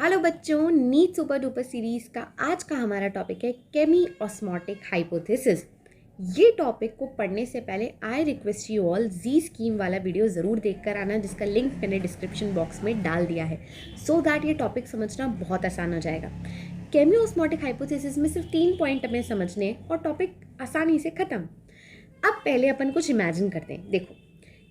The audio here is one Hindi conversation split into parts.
हेलो बच्चों, नीट सुपर डुपर सीरीज का आज का हमारा टॉपिक है केमी ऑस्मोटिक हाइपोथेसिस। ये टॉपिक को पढ़ने से पहले I request you all Z scheme वाला वीडियो ज़रूर देखकर आना, जिसका लिंक मैंने डिस्क्रिप्शन बॉक्स में डाल दिया है, सो दैट ये टॉपिक समझना बहुत आसान हो जाएगा। केमी ऑस्मोटिक हाइपोथेसिस में सिर्फ 3 पॉइंट हमें समझने और टॉपिक आसानी से ख़त्म। अब पहले अपन कुछ इमेजिन करते हैं। देखो,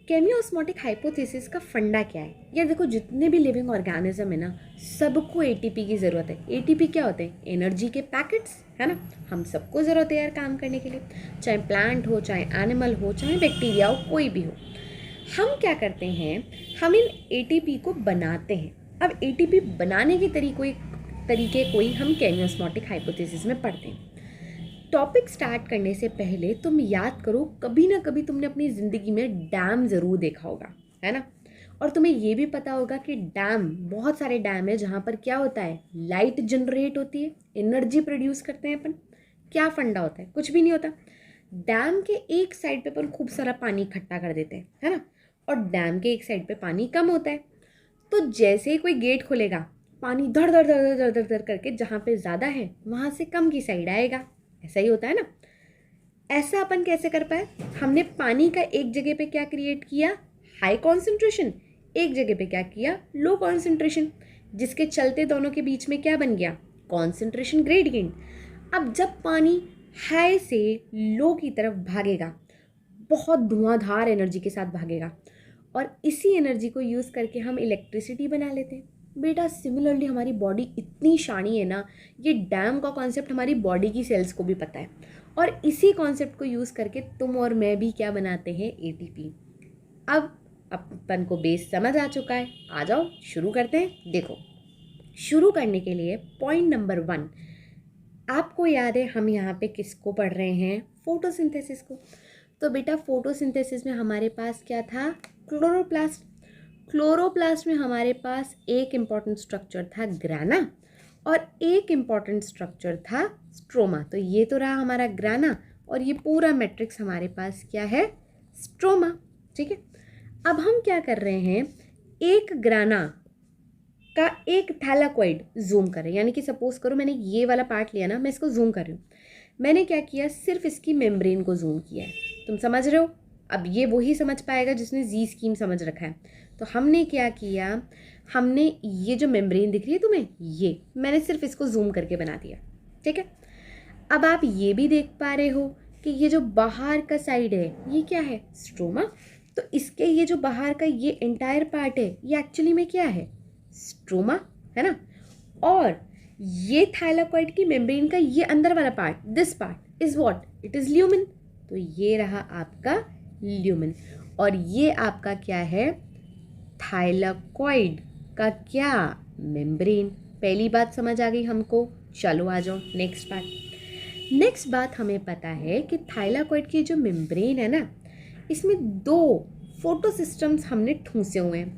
केमी ऑस्मोटिक हाइपोथेसिस का फंडा क्या है? यार देखो, जितने भी लिविंग ऑर्गेनिज्म है ना, सबको एटीपी की ज़रूरत है। एटीपी क्या होते हैं? एनर्जी के पैकेट्स, है ना। हम सबको ज़रूरत है यार काम करने के लिए, चाहे प्लांट हो, चाहे एनिमल हो, चाहे बैक्टीरिया हो, कोई भी हो। हम क्या करते हैं, हम इन एटीपी को बनाते हैं। अब एटीपी बनाने के तरीके कोई हम केमी ऑस्मोटिक हाइपोथेसिस में पढ़ते हैं। टॉपिक स्टार्ट करने से पहले तुम याद करो, कभी ना कभी तुमने अपनी ज़िंदगी में डैम ज़रूर देखा होगा, है ना। और तुम्हें ये भी पता होगा कि डैम, बहुत सारे डैम है जहाँ पर क्या होता है, लाइट जनरेट होती है, एनर्जी प्रोड्यूस करते हैं अपन। क्या फंडा होता है? कुछ भी नहीं होता। डैम के एक साइड पे अपन खूब सारा पानी इकट्ठा कर देते हैं, है ना, और डैम के एक साइड पे पानी कम होता है। तो जैसे ही कोई गेट खुलेगा, पानी धड़ धड़ धड़ धड़ धड़ धड़ करके जहाँ पे ज़्यादा है वहाँ से कम की साइड आएगा। ऐसा ही होता है ना। ऐसा अपन कैसे कर पाए? हमने पानी का एक जगह पे क्या क्रिएट किया, हाई कॉन्सेंट्रेशन, एक जगह पे क्या किया, लो कॉन्सेंट्रेशन, जिसके चलते दोनों के बीच में क्या बन गया, कॉन्सेंट्रेशन ग्रेडियंट। अब जब पानी हाई से लो की तरफ भागेगा, बहुत धुआंधार एनर्जी के साथ भागेगा, और इसी एनर्जी को यूज़ करके हम इलेक्ट्रिसिटी बना लेते हैं। बेटा सिमिलरली हमारी बॉडी इतनी शानी है ना, ये डैम का कॉन्सेप्ट हमारी बॉडी की सेल्स को भी पता है, और इसी कॉन्सेप्ट को यूज़ करके तुम और मैं भी क्या बनाते हैं, एटीपी। अब अपन को बेस समझ आ चुका है, आ जाओ शुरू करते हैं। देखो, शुरू करने के लिए पॉइंट नंबर 1, आपको याद है हम यहाँ पे किसको पढ़ रहे हैं, फोटोसिंथेसिस को। तो बेटा फोटोसिंथेसिस में हमारे पास क्या था, क्लोरोप्लास्ट। क्लोरोप्लास्ट में हमारे पास एक इम्पॉर्टेंट स्ट्रक्चर था ग्राना, और एक इम्पॉर्टेंट स्ट्रक्चर था स्ट्रोमा। तो ये तो रहा हमारा ग्राना, और ये पूरा मैट्रिक्स हमारे पास क्या है, स्ट्रोमा। ठीक है। अब हम क्या कर रहे हैं, एक ग्राना का एक थैलाकोइड जूम करें, यानी कि सपोज करो मैंने ये वाला पार्ट लिया ना, मैं इसको जूम कर रही हूँ। मैंने क्या किया, सिर्फ इसकी मेम्ब्रेन को जूम किया है। तुम समझ रहे हो? अब ये वही समझ पाएगा जिसने जी स्कीम समझ रखा है। तो हमने क्या किया, हमने ये जो मेम्ब्रेन दिख रही है तुम्हें, ये मैंने सिर्फ इसको जूम करके बना दिया। ठीक है। अब आप ये भी देख पा रहे हो कि ये जो बाहर का साइड है ये क्या है, स्ट्रोमा। तो इसके ये जो बाहर का ये एंटायर पार्ट है, ये एक्चुअली में क्या है, स्ट्रोमा, है ना। और ये थाइलाकोइड की मेम्ब्रेन का ये अंदर वाला part, this part is what, it is lumen. तो ये रहा आपका ल्यूमिन, और ये आपका क्या है, थाइलाकोइड का क्या, मेम्ब्रेन। पहली बात समझ आ गई हमको। चलो आ जाओ नेक्स्ट बात। नेक्स्ट बात हमें पता है कि थाइलाकोइड की जो मेम्ब्रेन है ना, इसमें 2 फोटो सिस्टम्स हमने ठूंसे हुए हैं।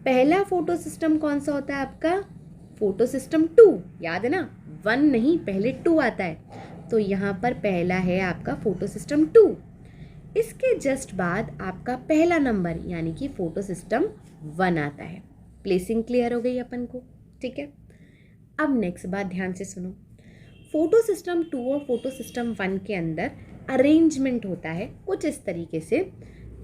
पहला फोटो सिस्टम कौन सा होता है आपका, फोटो सिस्टम 2, याद है ना, 1 नहीं, पहले 2 आता है। तो यहाँ पर पहला है आपका फोटो सिस्टम 2। इसके जस्ट बाद आपका पहला नंबर यानी कि फोटो सिस्टम 1 आता है। प्लेसिंग क्लियर हो गई अपन को? ठीक है। अब नेक्स्ट बात ध्यान से सुनो। फोटो सिस्टम 2 और फोटो सिस्टम 1 के अंदर अरेंजमेंट होता है कुछ इस तरीके से।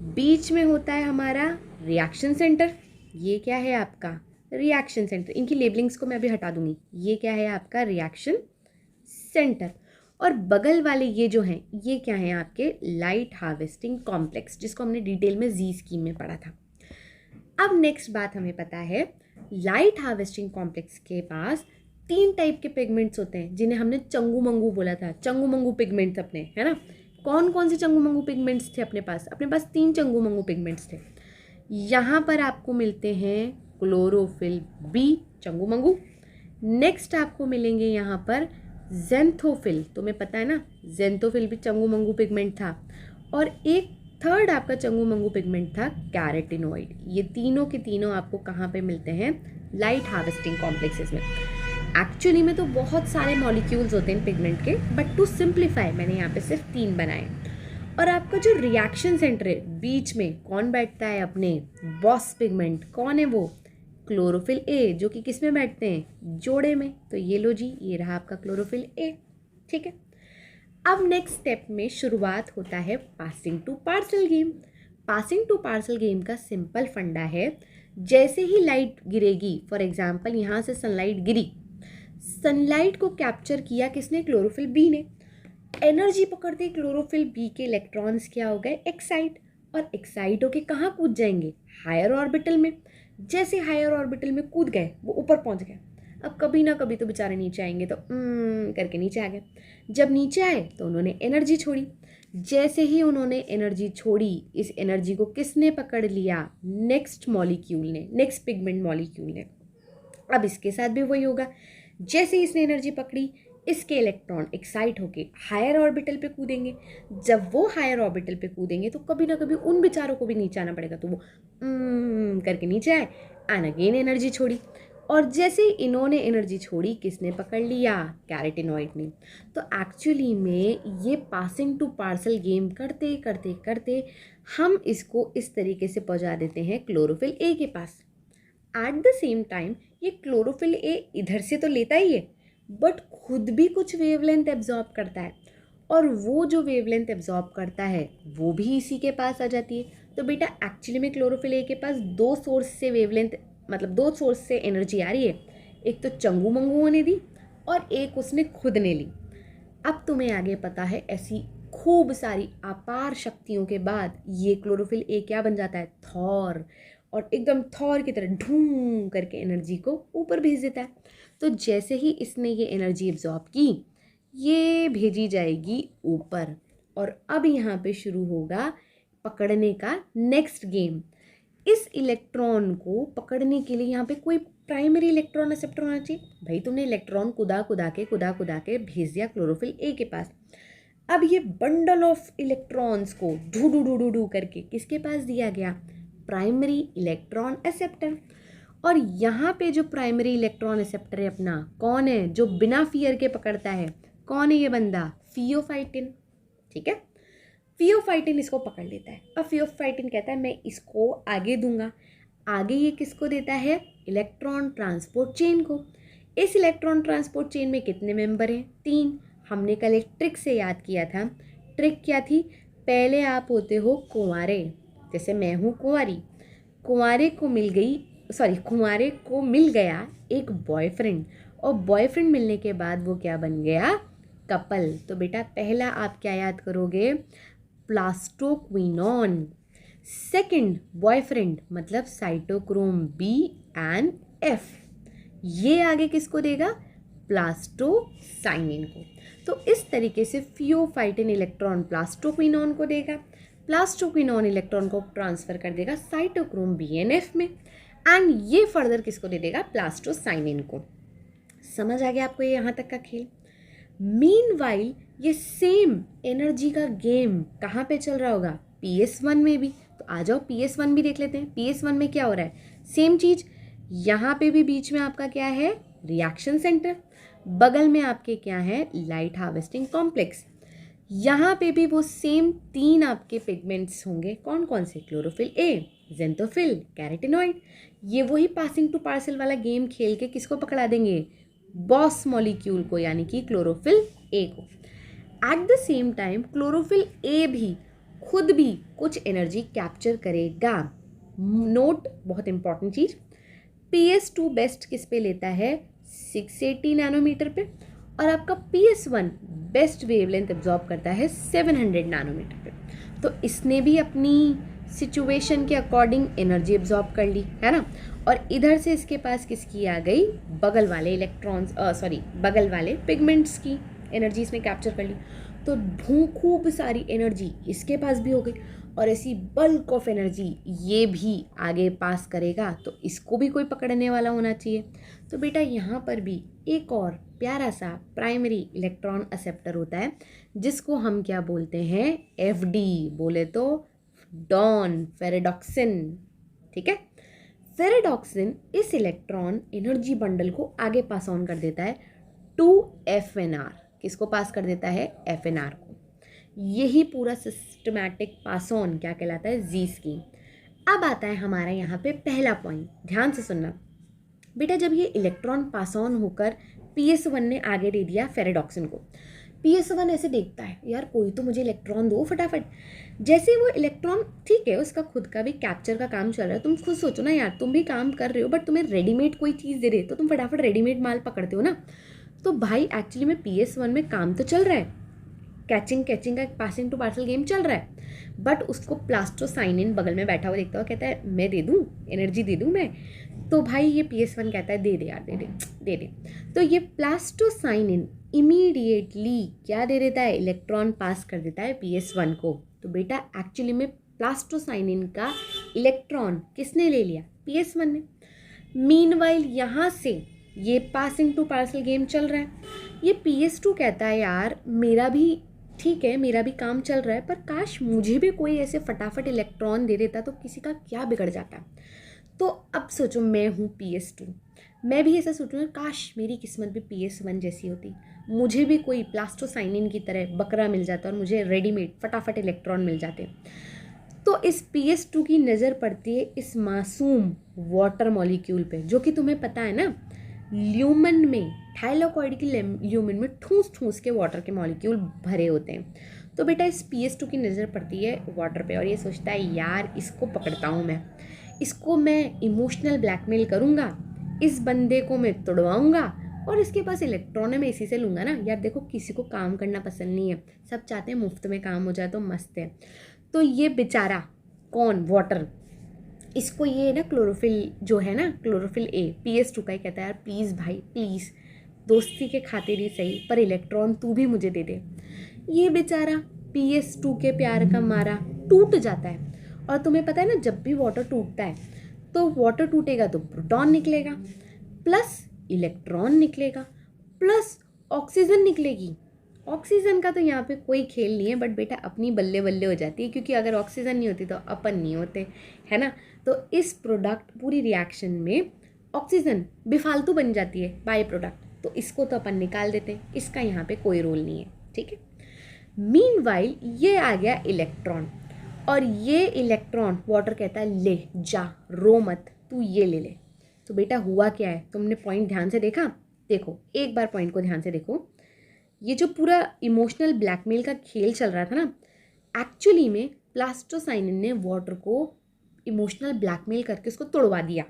बीच में होता है हमारा रिएक्शन सेंटर। ये क्या है आपका, रिएक्शन सेंटर। इनकी लेबलिंग्स को मैं अभी हटा दूंगी। ये क्या है आपका, रिएक्शन सेंटर। और बगल वाले ये जो हैं, ये क्या हैं आपके, लाइट हार्वेस्टिंग कॉम्प्लेक्स, जिसको हमने डिटेल में जी स्कीम में पढ़ा था। अब नेक्स्ट बात हमें पता है, लाइट हार्वेस्टिंग कॉम्प्लेक्स के पास 3 टाइप के पिगमेंट्स होते हैं, जिन्हें हमने चंगू मंगू बोला था। चंगू मंगू पिगमेंट्स अपने, है ना। कौन कौन से चंगू मंगू पिगमेंट्स थे अपने पास? अपने पास 3 चंगू मंगू पिगमेंट्स थे। यहाँ पर आपको मिलते हैं chlorophyll B, Changu Mangu. Next आपको मिलेंगे यहाँ पर जेंथोफिल, तुम्हें पता है ना, जेंथोफिल भी चंगू मंगू पिगमेंट था। और एक थर्ड आपका चंगू मंगू पिगमेंट था कैरेटिनोइड। ये तीनों के तीनों आपको कहाँ पे मिलते हैं, लाइट हार्वेस्टिंग कॉम्प्लेक्सेस में। एक्चुअली में तो बहुत सारे मॉलिक्यूल्स होते हैं पिगमेंट के, बट टू सिंप्लीफाई मैंने यहाँ पे सिर्फ 3 बनाए। और आपका जो रिएक्शन सेंटर है, बीच में कौन बैठता है, अपने बॉस पिगमेंट, कौन है वो, क्लोरोफिल ए, जो कि किस में बैठते हैं, जोड़े में। तो ये लो जी, ये रहा आपका क्लोरोफिल ए। ठीक है, अब नेक्स्ट स्टेप में शुरुआत होता है passing to parcel game. Passing to parcel game का सिंपल फंडा है, जैसे ही लाइट गिरेगी, फॉर एग्जाम्पल यहाँ से सनलाइट गिरी, सनलाइट को कैप्चर किया किसने, क्लोरोफिल बी ने। एनर्जी पकड़ते क्लोरोफिल बी के इलेक्ट्रॉन्स क्या हो गए, एक्साइट, और एक्साइट होके कहाँ कूद जाएंगे, हायर ऑर्बिटल में। जैसे हायर ऑर्बिटल में कूद गए, वो ऊपर पहुँच गए। अब कभी ना कभी तो बेचारे नीचे आएंगे, तो करके नीचे आ गए। जब नीचे आए तो उन्होंने एनर्जी छोड़ी। जैसे ही उन्होंने एनर्जी छोड़ी, इस एनर्जी को किसने पकड़ लिया, नेक्स्ट मॉलिक्यूल ने, नेक्स्ट पिगमेंट मॉलिक्यूल ने। अब इसके साथ भी वही होगा, जैसे ही इसने एनर्जी पकड़ी, इसके इलेक्ट्रॉन एक्साइट होके हायर ऑर्बिटल पे कूदेंगे। जब वो हायर ऑर्बिटल पे कूदेंगे तो कभी ना कभी उन बेचारों को भी नीचे आना पड़ेगा, तो वो करके नीचे आए, एंड अगेन एनर्जी छोड़ी। और जैसे ही इन्होंने एनर्जी छोड़ी, किसने पकड़ लिया, कैरोटीनॉइड ने। तो एक्चुअली में ये पासिंग टू पार्सल गेम करते करते करते हम इसको इस तरीके से पहुंचा देते हैं क्लोरोफिल ए के पास। एट द सेम टाइम ये क्लोरोफिल ए इधर से तो लेता ही है, बट खुद भी कुछ वेवलेंथ एब्जॉर्ब करता है, और वो जो वेवलेंथ एब्जॉर्ब करता है वो भी इसी के पास आ जाती है। तो बेटा एक्चुअली में क्लोरोफिल ए के पास दो सोर्स से वेवलेंथ, मतलब दो सोर्स से एनर्जी आ रही है। एक तो चंगू मंगू ने दी, और एक उसने खुद ने ली। अब तुम्हें आगे पता है, ऐसी खूब सारी अपार शक्तियों के बाद ये क्लोरोफिल ए क्या बन जाता है, थॉर, और एकदम थॉर की तरह ढूं करके एनर्जी को ऊपर भेज देता है। तो जैसे ही इसने ये एनर्जी एब्जॉर्ब की, ये भेजी जाएगी ऊपर, और अब यहाँ पे शुरू होगा पकड़ने का नेक्स्ट गेम। इस इलेक्ट्रॉन को पकड़ने के लिए यहाँ पे कोई प्राइमरी इलेक्ट्रॉन एक्सेप्टर होना चाहिए। भाई तुमने इलेक्ट्रॉन कुदा कुदा के भेज दिया क्लोरोफिल ए के पास। अब ये बंडल ऑफ इलेक्ट्रॉन्स को ढू ढू ढू ढू ढू करके किसके पास दिया गया, प्राइमरी इलेक्ट्रॉन एक्सेप्टर। और यहाँ पे जो प्राइमरी इलेक्ट्रॉन एक्सेप्टर है अपना, कौन है, जो बिना फियर के पकड़ता है, कौन है ये बंदा, फियोफाइटिन। ठीक है, फियोफाइटिन इसको पकड़ लेता है। अब फियोफाइटिन कहता है मैं इसको आगे दूंगा। आगे ये किसको देता है, इलेक्ट्रॉन ट्रांसपोर्ट चेन को। इस इलेक्ट्रॉन ट्रांसपोर्ट चेन में कितने मेंबर हैं, 3। हमने कल एक ट्रिक से याद किया था। ट्रिक क्या थी, पहले आप होते हो कुंवारे, जैसे मैं हूँ कुंवारी, कुंवारे को मिल गया एक बॉयफ्रेंड, और बॉयफ्रेंड मिलने के बाद वो क्या बन गया, कपल। तो बेटा पहला आप क्या याद करोगे, प्लास्टोक्विनोन। सेकंड बॉयफ्रेंड मतलब साइटोक्रोम बी एंड एफ। ये आगे किसको देगा, प्लास्टोसाइनिन को। तो इस तरीके से फियोफाइटिन इलेक्ट्रॉन प्लास्टोक्विनोन को देगा, प्लास्टोक्विनोन इलेक्ट्रॉन को ट्रांसफर कर देगा साइटोक्रोम बी एंड एफ में, एंड ये फर्दर किसको दे देगा, प्लास्टोसाइनिन को। समझ आ गया आपको ये यहाँ तक का खेल। मीनवाइल ये सेम एनर्जी का गेम कहाँ पे चल रहा होगा, PS1 में भी। तो आ जाओ PS1 भी देख लेते हैं। PS1 में क्या हो रहा है, सेम चीज। यहाँ पे भी बीच में आपका क्या है, रिएक्शन सेंटर, बगल में आपके क्या है, लाइट हार्वेस्टिंग कॉम्प्लेक्स। यहाँ पे भी वो सेम 3 आपके पिगमेंट्स होंगे, कौन कौन से, क्लोरोफिल ए, जेंथोफिल, कैरोटीनॉइड। ये वही पासिंग टू पार्सल वाला गेम खेल के किसको पकड़ा देंगे, बॉस मॉलिक्यूल को, यानी कि क्लोरोफिल ए को। At the same time chlorophyll A भी खुद भी कुछ एनर्जी कैप्चर करेगा। नोट, बहुत इंपॉर्टेंट चीज, PS2 बेस्ट किस पे लेता है, 680 नैनोमीटर पे, और आपका PS1 बेस्ट वेवलेंथ एब्जॉर्ब करता है 700 नैनोमीटर पे। तो इसने भी अपनी सिचुएशन के अकॉर्डिंग एनर्जी एब्जॉर्ब कर ली, है ना। और इधर से इसके पास किसकी आ गई, बगल वाले इलेक्ट्रॉन्स, बगल वाले पिगमेंट्स की एनर्जी इसने कैप्चर कर ली। तो खूब सारी एनर्जी इसके पास भी हो गई, और ऐसी बल्क ऑफ एनर्जी ये भी आगे पास करेगा, तो इसको भी कोई पकड़ने वाला होना चाहिए। तो बेटा यहाँ पर भी एक और प्यारा सा प्राइमरी इलेक्ट्रॉन एक्सेप्टर होता है, जिसको हम क्या बोलते हैं, FD, बोले तो डॉन, फेरेडॉक्सिन। ठीक है, फेरेडॉक्सिन इस इलेक्ट्रॉन एनर्जी बंडल को आगे पास ऑन कर देता है टू FNR। किसको पास कर देता है, FNR को। यही पूरा सिस्टमैटिक पास ऑन क्या कहलाता है, जी स्कीम। अब आता है हमारा यहाँ पे पहला पॉइंट, ध्यान से सुनना। बेटा जब ये इलेक्ट्रॉन पास ऑन होकर PS1 ने आगे दे दिया फेरेडॉक्सिन को, PS1 ऐसे देखता है यार कोई तो मुझे इलेक्ट्रॉन दो फटाफट। जैसे वो इलेक्ट्रॉन, ठीक है उसका खुद का भी कैप्चर का काम चल रहा है, तुम खुद सोचो ना यार, तुम भी काम कर रहे हो बट तुम्हें रेडीमेड कोई चीज़ दे दे तो तुम फटाफट रेडीमेड माल पकड़ते हो ना। तो भाई एक्चुअली में PS1 में काम तो चल रहा है, कैचिंग कैचिंग का पासिंग टू पार्सल गेम चल रहा है, बट उसको प्लास्टोसाइनिन बगल में बैठा हुआ देखता हुआ कहता है मैं दे दूँ, एनर्जी दे दूँ मैं। तो भाई ये PS1 कहता है दे दे यार, दे दे दे दे। तो ये प्लास्टोसाइनिन इमीडिएटली क्या दे देता है, इलेक्ट्रॉन पास कर देता है PS1 को। तो बेटा एक्चुअली में प्लास्टोसाइनिन का इलेक्ट्रॉन किसने ले लिया, PS1 ने। मीनवाइल यहाँ से ये पासिंग टू पार्सल गेम चल रहा है, ये PS2 कहता है यार मेरा भी ठीक है, मेरा भी काम चल रहा है, पर काश मुझे भी कोई ऐसे फटाफट इलेक्ट्रॉन दे देता तो किसी का क्या बिगड़ जाता। तो अब सोचो मैं हूँ PS2, मैं भी ऐसा सोचूंगा काश मेरी किस्मत भी PS1 जैसी होती, मुझे भी कोई प्लास्टोसाइनिन की तरह बकरा मिल जाता और मुझे रेडीमेड फटाफट इलेक्ट्रॉन मिल जाते। तो इस PS2 की नज़र पड़ती है इस मासूम वाटर मॉलिक्यूल पे, जो कि तुम्हें पता है ना ल्यूमन में, थाइलाकॉइड की ल्यूमन में ठूस ठूस के वाटर के मॉलिक्यूल भरे होते हैं। तो बेटा इस PS2 की नज़र पड़ती है वाटर पे और ये सोचता है यार इसको पकड़ता हूँ मैं, इसको मैं इमोशनल ब्लैकमेल करूँगा, इस बंदे को मैं तोड़वाऊँगा और इसके पास इलेक्ट्रॉन है मैं इसी से लूँगा ना। यार देखो किसी को काम करना पसंद नहीं है, सब चाहते हैं मुफ्त में काम हो जाए तो मस्त है। तो ये बेचारा कौन, वाटर, इसको ये ना क्लोरोफिल जो है ना, क्लोरोफिल ए PS2 का ही कहता है यार प्लीज़ भाई प्लीज़, दोस्ती के खातिर ही सही पर इलेक्ट्रॉन तू भी मुझे दे दे। ये बेचारा PS2 के प्यार का मारा टूट जाता है। और तुम्हें पता है ना जब भी वाटर टूटता है तो वाटर टूटेगा तो प्रोटॉन निकलेगा, प्लस इलेक्ट्रॉन निकलेगा, प्लस ऑक्सीजन निकलेगी। ऑक्सीजन का तो यहाँ पे कोई खेल नहीं है, बट बेटा अपनी बल्ले बल्ले हो जाती है, क्योंकि अगर ऑक्सीजन नहीं होती तो अपन नहीं होते, है ना। तो इस प्रोडक्ट पूरी रिएक्शन में ऑक्सीजन बेफालतू बन जाती है बाय प्रोडक्ट, तो इसको तो अपन निकाल देते हैं, इसका यहाँ पे कोई रोल नहीं है, ठीक है। मीनवाइल ये आ गया इलेक्ट्रॉन, और ये इलेक्ट्रॉन वाटर कहता है ले जा, रो मत, तू ये ले ले। तो बेटा हुआ क्या है, तुमने पॉइंट ध्यान से देखा, देखो एक बार पॉइंट को ध्यान से देखो। ये जो पूरा इमोशनल ब्लैकमेल का खेल चल रहा था ना, एक्चुअली में प्लास्टोसाइनिन ने वाटर को इमोशनल ब्लैकमेल करके उसको तोड़वा दिया।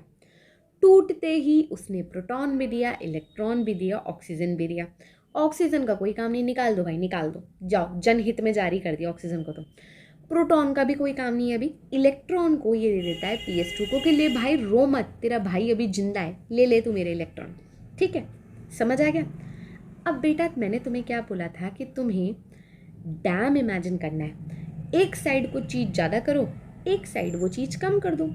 टूटते ही उसने प्रोटॉन भी दिया, इलेक्ट्रॉन भी दिया, ऑक्सीजन भी दिया। ऑक्सीजन का कोई काम नहीं, निकाल दो भाई निकाल दो, जाओ जनहित में जारी कर दिया ऑक्सीजन को। तो प्रोटॉन का भी कोई काम नहीं है अभी, इलेक्ट्रॉन को ये दे देता है PS2 को कि ले भाई रो मत, तेरा भाई अभी जिंदा है, ले ले तू मेरे इलेक्ट्रॉन, ठीक है, समझ आ गया। अब बेटा मैंने तुम्हें क्या बोला था कि तुम्हें डैम इमेजिन करना है, एक साइड को चीज़ ज़्यादा करो, एक साइड वो चीज़ कम कर दो।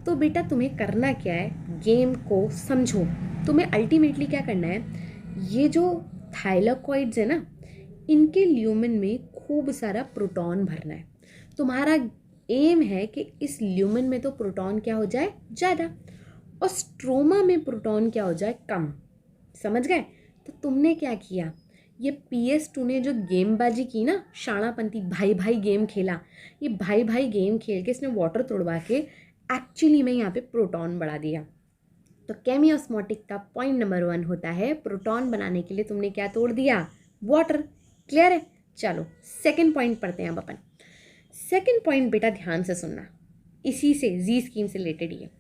तो बेटा तुम्हें करना क्या है, गेम को समझो। तुम्हें अल्टीमेटली क्या करना है, ये जो थाइलाकॉइड्स है ना, इनके ल्यूमेन में खूब सारा प्रोटॉन भरना है। तुम्हारा एम है कि इस ल्यूमेन में तो प्रोटॉन क्या हो जाए ज़्यादा, और स्ट्रोमा में प्रोटॉन क्या हो जाए कम, समझ गए। तो तुमने क्या किया, ये PS2 ने जो गेमबाजी की ना, शाणापंती भाई भाई गेम खेला, ये भाई भाई गेम खेल के इसने वाटर तोड़वा के एक्चुअली में यहाँ पे प्रोटॉन बढ़ा दिया। तो केमी ऑस्मोटिक का पॉइंट नंबर 1 होता है प्रोटॉन बनाने के लिए तुमने क्या तोड़ दिया, वाटर। क्लियर है, चलो सेकंड पॉइंट पढ़ते हैं अब अपन। सेकंड पॉइंट बेटा ध्यान से सुनना, इसी से जी स्कीम से रिलेटेड ही है।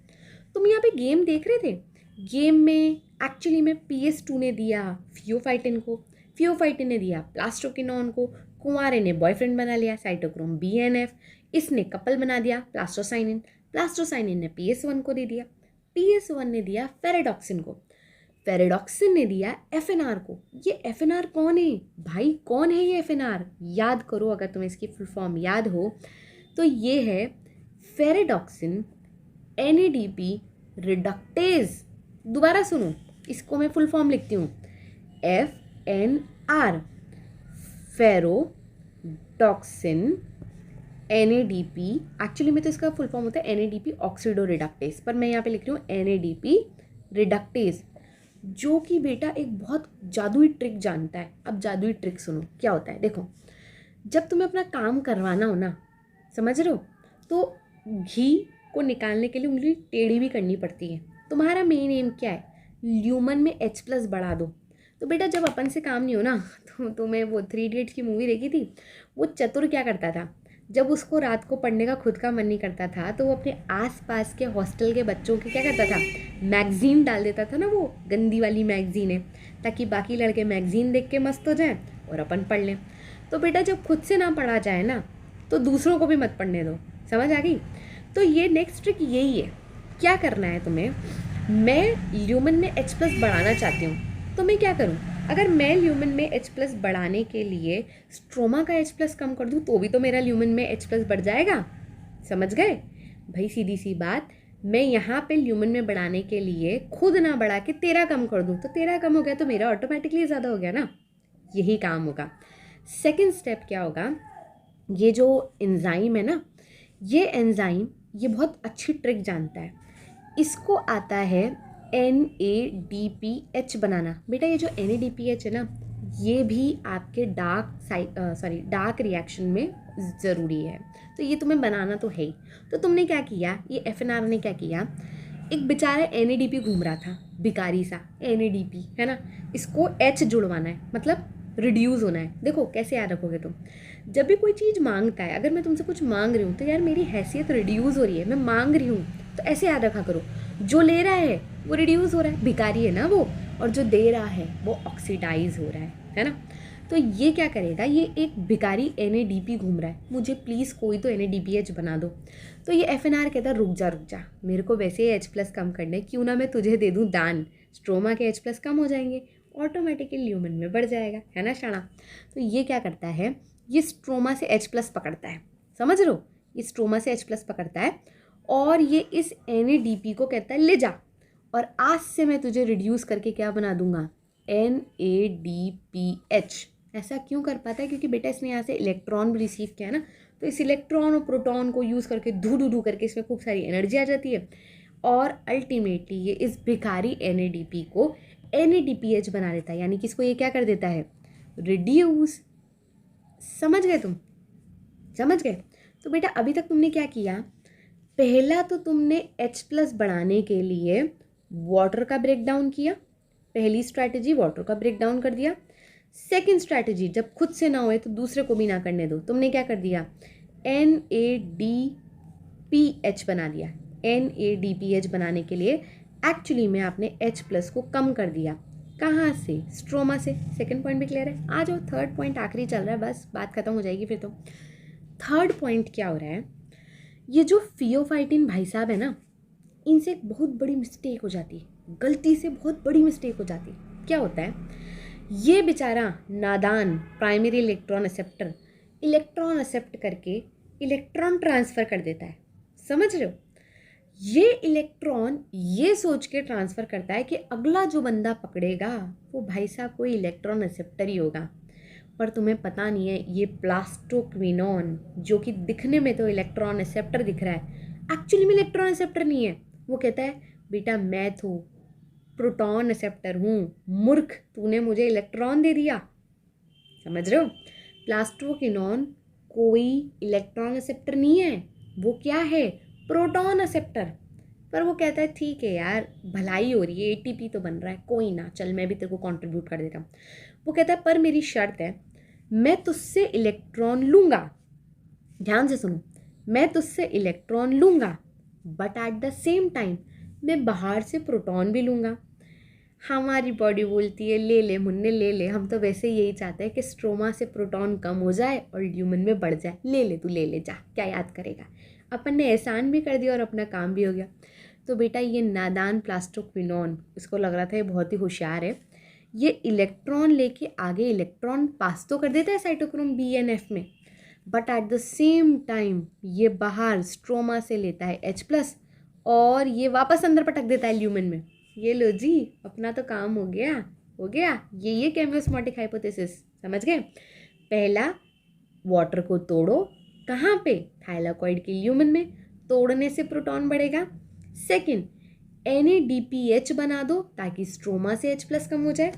तुम यहाँ पे गेम देख रहे थे, गेम में एक्चुअली में PS2 ने दिया फियोफाइटिन को, फियोफाइटिन ने दिया प्लास्टोकिनोन को, कुंवारे ने बॉयफ्रेंड बना लिया साइटोक्रोम BNF, इसने कपल बना दिया प्लास्टोसाइनिन, प्लास्टोसाइनिन ने PS1 को दे दिया, PS1 ने दिया फेरेडॉक्सिन को, फेरेडॉक्सिन ने दिया FNR को। ये FNR कौन है भाई, कौन है ये FNR, याद करो अगर तुम्हें इसकी फुल फॉर्म याद हो तो ये है फेरेडॉक्सिन NADP रिडक्टेज। दोबारा सुनो, इसको मैं फुल फॉर्म लिखती हूँ, FNR फेरोडॉक्सिन NADP, एक्चुअली में तो इसका फुल फॉर्म होता है NADP ऑक्सीडो रिडक्टेज, पर मैं यहाँ पे लिख रही हूँ NADP रिडक्टेज, जो कि बेटा एक बहुत जादुई ट्रिक जानता है। अब जादुई ट्रिक सुनो क्या होता है, देखो जब तुम्हें अपना काम करवाना हो ना, समझ रहे हो, तो घी को निकालने के लिए उंगली टेढ़ी भी करनी पड़ती है। तुम्हारा मेन एम क्या है, ल्यूमन में H+ बढ़ा दो। तो बेटा जब अपन से काम नहीं हो ना, तो तुम्हें वो 3 इडियट्स की मूवी देखी थी, वो चतुर क्या करता था, जब उसको रात को पढ़ने का खुद का मन नहीं करता था तो वो अपने आसपास के हॉस्टल के बच्चों के क्या करता था, मैगज़ीन डाल देता था ना, वो गंदी वाली मैगज़ीन है, ताकि बाकी लड़के मैगज़ीन देख के मस्त हो जाएं और अपन पढ़ लें। तो बेटा जब खुद से ना पढ़ा जाए ना, तो दूसरों को भी मत पढ़ने दो। समझ आ गई? तो ये नेक्स्ट ट्रिक यही है। क्या करना है तुम्हें, मैं ल्यूमन में H+ बढ़ाना चाहती हूँ, तो मैं क्या करूँ, अगर मैं ल्यूमन में H+ बढ़ाने के लिए स्ट्रोमा का H+ कम कर दूँ तो भी तो मेरा ल्यूमन में H+ बढ़ जाएगा। समझ गए भाई? सीधी सी बात, मैं यहाँ पे ल्यूमन में बढ़ाने के लिए खुद ना बढ़ा के तेरा कम कर दूँ, तो तेरा कम हो गया तो मेरा ऑटोमेटिकली ज़्यादा हो गया ना। यही काम होगा। सेकेंड स्टेप क्या होगा, ये जो एंजाइम है ना, ये एंजाइम ये बहुत अच्छी ट्रिक जानता है। इसको आता है NADPH बनाना। बेटा ये जो NADPH है ना, ये भी आपके डार्क रिएक्शन में ज़रूरी है, तो ये तुम्हें बनाना तो है ही। तो तुमने क्या किया, ये FNR ने क्या किया, एक बेचारा NADP घूम रहा था, भिकारी सा NADP है ना, इसको H जुड़वाना है, मतलब रिड्यूस होना है। देखो कैसे याद रखोगे तुम, जब भी कोई चीज़ मांगता है, अगर मैं तुमसे कुछ मांग रही हूँ तो यार मेरी हैसियत रिड्यूस हो रही है, मैं मांग रही हूँ, तो ऐसे याद रखा करो, जो ले रहा है वो रिड्यूस हो रहा है, भिखारी है ना वो, और जो दे रहा है वो ऑक्सीडाइज हो रहा है ना। तो ये क्या करेगा, ये एक भिखारी NADP घूम रहा है, मुझे प्लीज़ कोई तो NADPH बना दो। तो ये FNR कहता है रुक जा, मेरे को वैसे ही H+ कम करने, क्यों ना मैं तुझे दे दूँ दान, स्ट्रोमा के H+ कम हो जाएंगे, ऑटोमेटिकली ल्यूमन में बढ़ जाएगा, है ना शाना। तो ये क्या करता है, ये स्ट्रोमा से H+ पकड़ता है, समझ लो, ये स्ट्रोमा से H+ पकड़ता है और ये इस NADP को कहता है ले जा, और आज से मैं तुझे रिड्यूस करके क्या बना दूंगा, NADPH। ऐसा क्यों कर पाता है, क्योंकि बेटा इसने यहाँ से इलेक्ट्रॉन भी रिसीव किया ना, तो इस इलेक्ट्रॉन और प्रोटॉन को यूज़ करके धू करके इसमें खूब सारी एनर्जी आ जाती है, और अल्टीमेटली ये इस भिखारी NADP को NADPH बना देता है, यानी कि इसको ये क्या कर देता है, रिड्यूस। समझ गए तुम? समझ गए? तो बेटा अभी तक तुमने क्या किया, पहला तो तुमने H+ बढ़ाने के लिए वाटर का ब्रेक डाउन किया, पहली स्ट्रैटेजी वाटर का ब्रेक डाउन कर दिया। सेकंड स्ट्रैटेजी, जब खुद से ना होए तो दूसरे को भी ना करने दो, तुमने क्या कर दिया, NADPH बना दिया। NADPH बनाने के लिए एक्चुअली में आपने H+ को कम कर दिया, कहाँ से, स्ट्रोमा से। सेकंड पॉइंट भी क्लियर है? आ जाओ, थर्ड पॉइंट आखिरी चल रहा है, बस बात खत्म हो जाएगी फिर तो। थर्ड पॉइंट क्या हो रहा है, ये जो फियोफाइटिन भाई साहब है ना, इनसे एक बहुत बड़ी मिस्टेक हो जाती है, गलती से बहुत बड़ी मिस्टेक हो जाती है। क्या होता है, ये बेचारा नादान primary electron acceptor electron accept करके इलेक्ट्रॉन ट्रांसफ़र कर देता है। समझ रहे हो? ये इलेक्ट्रॉन ये सोच के ट्रांसफ़र करता है कि अगला जो बंदा पकड़ेगा वो भाई साहब कोई इलेक्ट्रॉन एक्सेप्टर ही होगा, पर तुम्हें पता नहीं है ये प्लास्टोक्विनोन, जो कि दिखने में तो इलेक्ट्रॉन एक्सेप्टर दिख रहा है, एक्चुअली में इलेक्ट्रॉन एक्सेप्टर नहीं है। वो कहता है बेटा मैं तो प्रोटॉन एक्सेप्टर हूँ, मूर्ख, तूने मुझे इलेक्ट्रॉन दे दिया। समझ रहे हो? प्लास्टोक्विनोन कोई इलेक्ट्रॉन एक्सेप्टर नहीं है, वो क्या है, प्रोटॉन एक्सेप्टर। पर वो कहता है ठीक है यार, भलाई हो रही है, ATP तो बन रहा है, कोई ना, चल मैं भी तेरे को कंट्रीब्यूट कर देता हूँ। वो कहता है पर मेरी शर्त है, मैं तुझसे इलेक्ट्रॉन लूँगा, ध्यान से सुनो, मैं तुझसे इलेक्ट्रॉन लूँगा, but at the same time मैं बाहर से प्रोटॉन भी लूँगा। हमारी बॉडी बोलती है ले ले मुन्ने ले ले, हम तो वैसे यही चाहते हैं कि स्ट्रोमा से प्रोटॉन कम हो जाए और ल्यूमन में बढ़ जाए, ले ले तू, ले ले जा, क्या याद करेगा। अपन ने एहसान भी कर दिया और अपना काम भी हो गया। तो बेटा ये नादान प्लास्टोक्विनोन, इसको लग रहा था ये बहुत ही होशियार है, ये इलेक्ट्रॉन लेके आगे इलेक्ट्रॉन पास तो कर देता है साइटोक्रोम BNF में, but at the same time ये बाहर स्ट्रोमा से लेता है H+ और ये वापस अंदर पटक देता है ल्यूमन में। ये लो जी, अपना तो काम हो गया, हो गया। ये केमियोस्मोटिक हाइपोथेसिस, समझ गए? पहला, वाटर को तोड़ो, कहाँ पे, थाइलाकॉइड के ल्यूमन में, तोड़ने से प्रोटॉन बढ़ेगा। सेकंड, NADPH बना दो ताकि स्ट्रोमा से H+ कम हो जाए।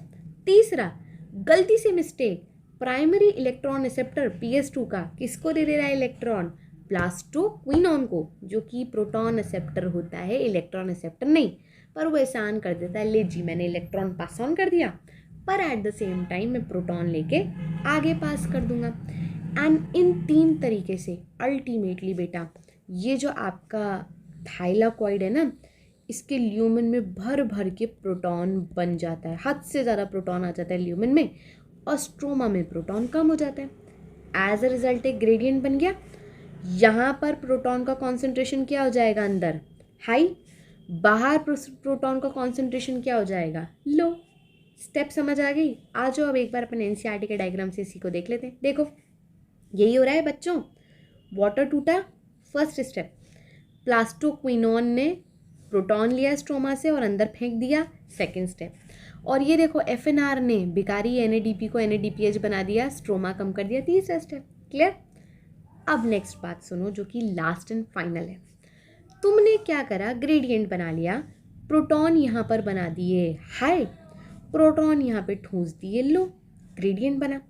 तीसरा, गलती से mistake, primary electron receptor PS2 का किसको दे रहा है इलेक्ट्रॉन, प्लास्टोक्विनोन को, जो कि प्रोटॉन रिसेप्टर होता है, इलेक्ट्रॉन रिसेप्टर नहीं। पर वो एहसान कर देता है, ले जी मैंने इलेक्ट्रॉन पास ऑन कर दिया, पर एट द सेम टाइम मैं प्रोटॉन लेके आगे पास कर दूंगा। एंड इन 3 तरीके से अल्टीमेटली बेटा ये जो आपका थाइलाकॉइड है ना, इसके ल्यूमेन में भर भर के प्रोटॉन बन जाता है, हद से ज़्यादा प्रोटॉन आ जाता है ल्यूमेन में, और स्ट्रोमा में प्रोटॉन कम हो जाता है। एज अ रिजल्ट एक ग्रेडियंट बन गया। यहाँ पर प्रोटॉन का कॉन्सेंट्रेशन क्या हो जाएगा, अंदर हाई, बाहर प्रोटॉन का कॉन्सेंट्रेशन क्या हो जाएगा, लो। स्टेप समझ आ गई? आ जाओ अब एक बार अपन एनसीईआरटी के डायग्राम से इसी को देख लेते हैं। देखो यही हो रहा है बच्चों, वाटर टूटा, फर्स्ट स्टेप, प्लास्टोक्विनोन ने प्रोटॉन लिया स्ट्रोमा से और अंदर फेंक दिया, सेकेंड स्टेप। और ये देखो एफएनआर ने बेकारी एनएडीपी को एनएडीपीएच बना दिया, स्ट्रोमा कम कर दिया, तीसरा स्टेप। क्लियर? अब नेक्स्ट बात सुनो जो कि लास्ट एंड फाइनल है। तुमने क्या करा, ग्रेडियंट बना लिया, प्रोटॉन यहाँ पर बना दिए हाई, प्रोटॉन यहाँ पे ठूंस दिए लो, ग्रेडियंट बना।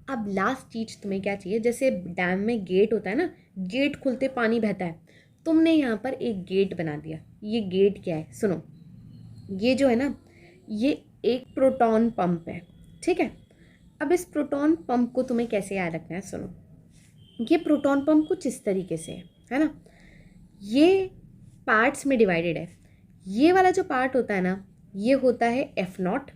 अब लास्ट चीज तुम्हें क्या चाहिए, जैसे डैम में गेट होता है ना, गेट खुलते पानी बहता है, तुमने यहाँ पर एक गेट बना दिया। ये गेट क्या है, सुनो, ये जो है ना, ये एक प्रोटॉन पंप है, ठीक है। अब इस प्रोटॉन पंप को तुम्हें कैसे याद रखना है, सुनो, ये प्रोटॉन पंप कुछ इस तरीके से है ना, ये पार्ट्स में डिवाइडेड है। ये वाला जो पार्ट होता है ना, ये होता है F0,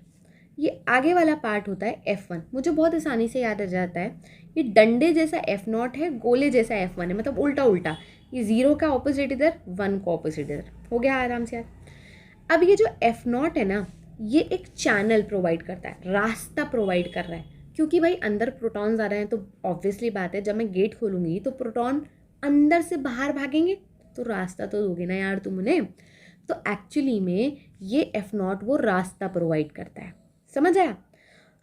ये आगे वाला पार्ट होता है F1। मुझे बहुत आसानी से याद आ जाता है, ये डंडे जैसा F0 है, गोले जैसा F1 है, मतलब उल्टा उल्टा, ये 0 का ऑपोजिट इधर, 1 का ऑपोजिट इधर, हो गया आराम से याद। अब ये जो F0 है ना, ये एक चैनल प्रोवाइड करता है, रास्ता प्रोवाइड कर रहा है, क्योंकि भाई अंदर प्रोटॉन्स आ रहे हैं, तो ऑब्वियसली बात है जब मैं गेट खोलूँगी तो प्रोटॉन अंदर से बाहर भागेंगे, तो रास्ता तो दोगे ना यार तुम उन्हें। तो एक्चुअली में ये F0 वो रास्ता प्रोवाइड करता है, समझ आया?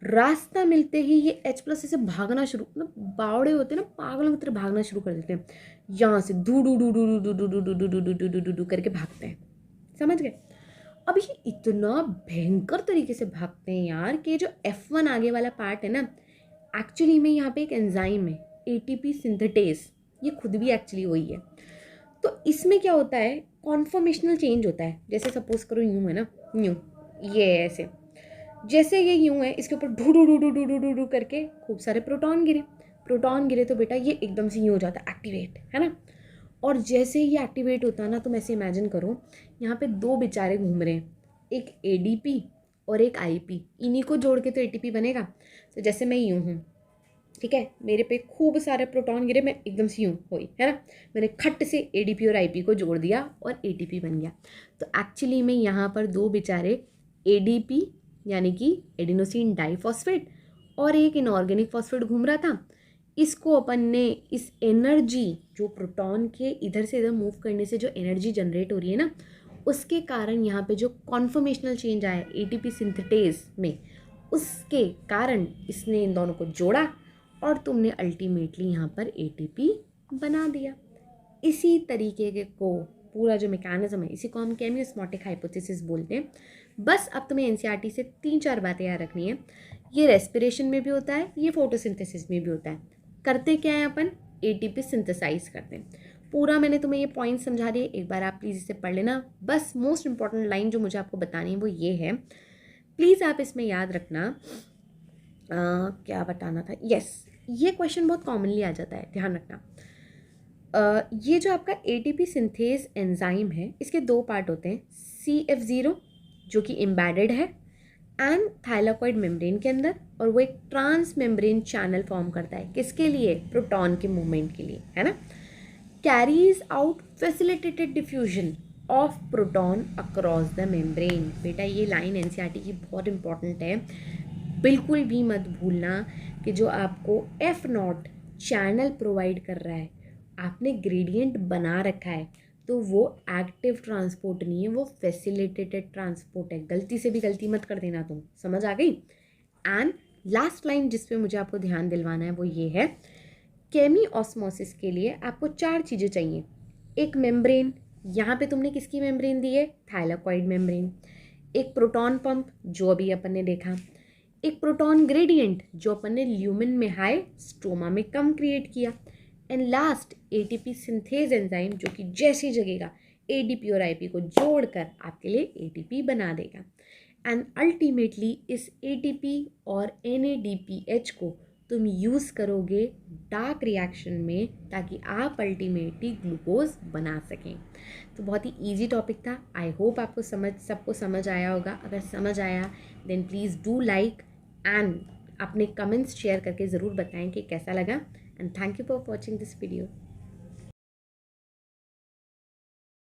रास्ता मिलते ही ये H+ से भागना शुरू, मतलब बावड़े होते हैं ना, पागलों की तरह भागना शुरू कर देते हैं, यहाँ से do do do do do do do do do do do do do do करके भागते हैं, समझ गए? अब ये इतना भयंकर तरीके से भागते हैं यार कि जो F1 आगे वाला पार्ट है ना, एक्चुअली में यहाँ पे एक एंजाइम है ATP सिंथेटेज, ये खुद भी एक्चुअली वही है। तो इसमें क्या होता है, कॉन्फॉर्मेशनल चेंज होता है। जैसे सपोज करो यूँ है ना, यूँ, ये ऐसे, जैसे ये यूँ है, इसके ऊपर ढू ढू ढू ढू ढू ढू ढू करके खूब सारे प्रोटॉन गिरे तो बेटा ये एकदम से यूँ हो जाता है एक्टिवेट, है ना। और जैसे ये एक्टिवेट होता है ना, तुम ऐसे इमेजिन करो, यहाँ पे 2 बेचारे घूम रहे हैं, एक ADP और एक IP, इन्हीं को जोड़ के तो ATP बनेगा। तो जैसे मैं यूँ हूँ, ठीक है, मेरे पे खूब सारे प्रोटॉन गिरे, मैं एकदम से यूँ हुई, है ना, मैंने खट से ADP और IP को जोड़ दिया और ATP बन गया। तो एक्चुअली में यहाँ पर 2 बेचारे ADP यानी कि एडिनोसिन डाइफॉस्फेट और एक इनऑर्गेनिक फॉस्फेट घूम रहा था, इसको अपन ने इस एनर्जी जो प्रोटॉन के इधर से इधर मूव करने से जो एनर्जी जनरेट हो रही है ना, उसके कारण यहाँ पे जो कॉन्फॉर्मेशनल चेंज आया ATP सिंथेटेज में, उसके कारण इसने इन दोनों को जोड़ा और तुमने अल्टीमेटली यहाँ पर ATP बना दिया। इसी तरीके के को पूरा जो मैकेनिज्म है, इसी को हम केमियोस्मोटिक हाइपोथेसिस बोलते हैं। बस अब तुम्हें एनसीईआरटी से 3-4 बातें याद रखनी है। ये रेस्पिरेशन में भी होता है, ये फोटोसिंथेसिस में भी होता है। करते क्या है अपन, ATP सिंथेसाइज करते हैं। पूरा मैंने तुम्हें ये पॉइंट समझा दिए, एक बार आप प्लीज़ इसे पढ़ लेना। बस मोस्ट इंपॉर्टेंट लाइन जो मुझे आपको बतानी है वो ये है, प्लीज़ आप इसमें याद रखना। क्या बताना था, यस, ये क्वेश्चन बहुत कॉमनली आ जाता है, ध्यान रखना। ये जो आपका ATP सिंथेज एंजाइम है, इसके 2 पार्ट होते हैं, CF0 जो कि एम्बेडेड है एंड थाइलाकॉइड मेम्ब्रेन के अंदर, और वो एक ट्रांस मेम्ब्रेन चैनल फॉर्म करता है, किसके लिए, प्रोटॉन के मूवमेंट के लिए, है ना। Carries out facilitated diffusion of proton across the membrane. बेटा ये लाइन एनसीईआरटी की बहुत इंपॉर्टेंट है, बिल्कुल भी मत भूलना कि जो आपको F0 चैनल प्रोवाइड कर रहा है, आपने ग्रेडियंट बना रखा है, तो वो एक्टिव ट्रांसपोर्ट नहीं है, वो फैसिलिटेटेड ट्रांसपोर्ट है। गलती से भी गलती मत कर देना तुम, समझ आ गई? एंड लास्ट लाइन जिस पे मुझे आपको ध्यान दिलवाना है वो ये है, केमी ऑस्मोसिस के लिए आपको 4 चीज़ें चाहिए। एक मेम्ब्रेन, यहाँ पे तुमने किसकी मेम्ब्रेन दी है, थाइलाकॉइड मेम्ब्रेन। एक प्रोटॉन पंप जो अभी अपन ने देखा, एक प्रोटॉन ग्रेडियंट जो अपन ने ल्यूमेन में हाई, स्ट्रोमा में कम क्रिएट किया, and last ATP synthase enzyme जो कि जैसी जगेगा ADP और IP को जोड़कर आपके लिए ATP बना देगा। एंड अल्टीमेटली इस ATP और NADPH को तुम यूज़ करोगे डार्क रिएक्शन में, ताकि आप अल्टीमेटली ग्लूकोज बना सकें। तो बहुत ही इजी टॉपिक था। आई होप आपको सबको समझ आया होगा। अगर समझ आया then please do like and अपने कमेंट्स शेयर करके ज़रूर बताएं कि कैसा लगा। And thank you for watching this video.